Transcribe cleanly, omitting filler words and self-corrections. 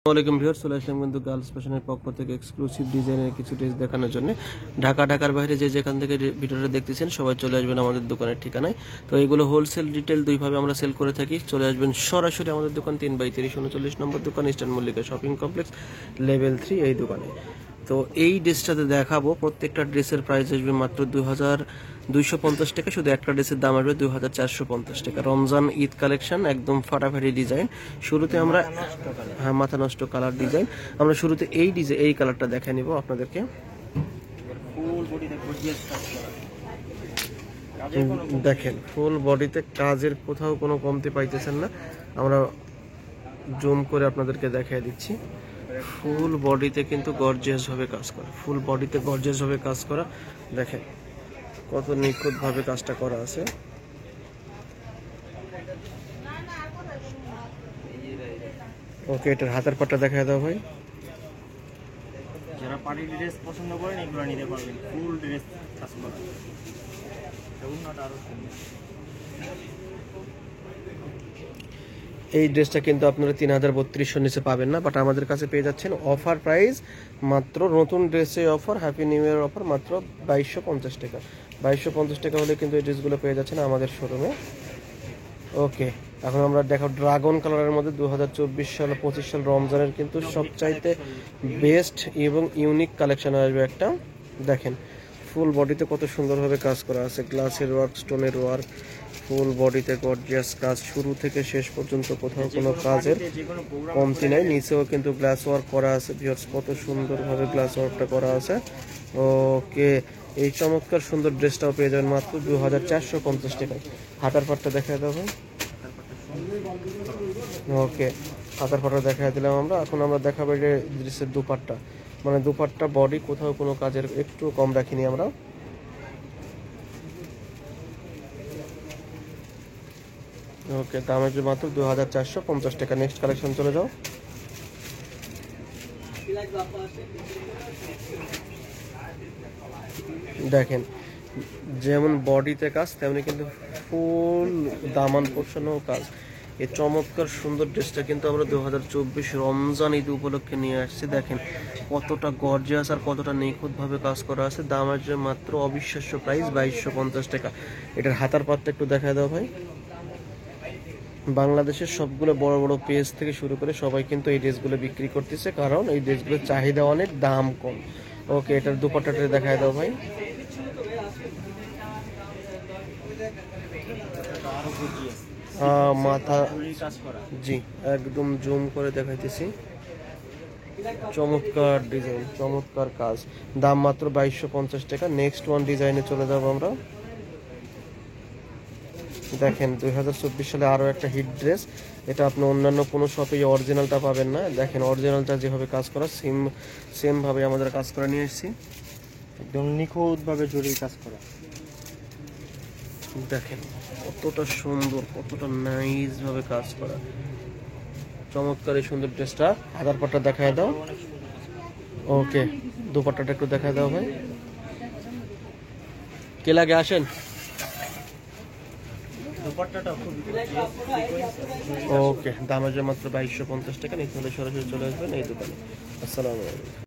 আসসালামাইকুম ভিউয়ার্স, চলে আসলাম কিন্তু গার্লস ফ্যাশনের পক্ষ থেকে এক্সক্লুসিভ ডিজাইনের কিছু ড্রেস দেখানোর জন্য। ঢাকার বাইরে যে যেখান থেকে ভিডিওটা দেখতেছেন সবাই চলে আসবেন আমাদের দোকানের ঠিকানায়। তো এগুলো হোলসেল রিটেল দুইভাবে আমরা সেল করে থাকি। চলে আসবেন সরাসরি আমাদের দোকান 3/30 39 নম্বর দোকান, eastern Mallika shopping complex, level 3 এই দোকানে। তো এই ড্রেসটাতে দেখাবো, প্রত্যেকটা ড্রেসের প্রাইস আসবে মাত্র 2250 টাকা। শুধু একটা ড্রেসের দাম আসবে 2450 টাকা। রমজান ঈদ কালেকশন, একদম ফাটাফাটি ডিজাইন। শুরুতে আমরা মাথা নষ্ট কালার ডিজাইন, আমরা শুরুতে এই কালারটা দেখে নিব আপনাদেরকে। দেখেন, ফুল বডিতে কাজের কোথাও কোনো কমতি পাইতেছেন না। আমরা জুম করে আপনাদেরকে দেখিয়ে দিচ্ছি। ফুল বডিতে কিন্তু গর্জিয়াস ভাবে কাজ করা, ফুল বডিতে গর্জিয়াস ভাবে কাজ করা। দেখেন কত নিখুঁত ভাবে কাজটা করা আছে। ওকে, এটার হাতের পাটটা দেখায় দাও ভাই। যারা পার্টি ড্রেস পছন্দ করেন এগুলো নিতে পারবেন, ফুল ড্রেস কাজ করা। এই ড্রেসটা কিন্তু আপনারা 3032 নিচে পাবেন না, বাট আমাদের কাছে পেয়ে যাচ্ছেন অফার প্রাইস মাত্র। নতুন ড্রেসে offer, happy new year offer, মাত্র 2250 টাকা। 2250 টাকা হলে কিন্তু এই ড্রেসগুলো পেয়ে যাচ্ছেন আমাদের শোরুমে। ওকে, এখন আমরা দেখো ড্রাগন কালারের মধ্যে 2024 সাল 25 সাল রমজানের কিন্তু সবচাইতে বেস্ট এবং ইউনিক কালেকশন আসবে একটা। দেখেন ফুল বডিতে কত সুন্দরভাবে কাজ করা আছে, গ্লাসের ওয়ার্ক, স্টোনের ওয়ার্ক, ফুল বডিতে গর্জিয়াস কাজ, শুরু থেকে শেষ পর্যন্ত কোথাও কোনো কাজের কমতি নাই। নিচেও কিন্তু গ্লাস ওয়ার্ক করা আছে ভিউয়ার্স, কত সুন্দরভাবে গ্লাস ওয়ার্কটা করা আছে। ওকে, এই চমৎকার সুন্দর ড্রেসটাও পেয়ে যাবেন মাত্র 2450 টাকায়। হাতার পাটটা দেখা দেবো। ওকে, হাতার পাটটা দেখা দিলাম আমরা। এখন আমরা দেখাবো যে ড্রেসের দুপাট্টা, মানে দুপাট্টা বডি কোথাও কোনো কাজের একটু কম রাখিনি আমরা। ওকে, দাম আসবে মাত্র 2450 টাকা। নেক্সট কালেকশন চলে যাও। দেখেন যেমন বডিতে কাজ তেমনি কিন্তু ফুল দামান পোর্শনেও কাজ। এই চমৎকার সুন্দর ড্রেসটা কিন্তু আমরা 2024 রমজান ঈদ উপলক্ষে নিয়ে আসছি। দেখেন কতটা গর্জিয়াস আর কতটা নিখুঁতভাবে কাজ করা আছে। দাম আসবে মাত্র অবিশ্বাস্য প্রাইস 2250 টাকা। এটার হাতার পাতটা একটু দেখায় দাও ভাই। বাংলাদেশের সবগুলো বড় বড় পেজ থেকে শুরু করে সবাই কিন্তু এই ড্রেসগুলো বিক্রি করতেছে, কারণ এই ড্রেসগুলোর চাহিদা অনেক, দাম কম। ওকে, এটার দুপাট্টাটা দেখায় দাও ভাই। মাথা, জি একদম জুম করে দেখাইতেছি। চমৎকার ডিজাইন, চমৎকার কাজ, দাম মাত্র 2250 টাকা। নেক্সট ওয়ান ডিজাইনে চলে যাবো আমরা। দেখেন 2024 সালে আরও একটা হিট ড্রেস। এটা আপনি অন্যান্য কোনো শপে অরিজিনালটা পাবেন না। দেখেন অরিজিনালটা যেভাবে কাজ করা, সেম ভাবে আমাদের কাজ করা নিয়ে এসেছি, একদম নিখুঁতভাবে জড়িয়ে কাজ করা। দেখেন কতটা সুন্দর, কতটা নাইস ভাবে কাজ করা। চমৎকার এই সুন্দর ড্রেসটা। হাতার পাটটা দেখায় দাও। ওকে, দুপাট্টাটা একটু দেখায় দাও ভাই। কে লাগে আসেন। ওকে, দাম আসবে মাত্র 2250 টাকা। নিতে হলে সরাসরি চলে আসবেন এই দোকানে। আসসালামু আলাইকুম।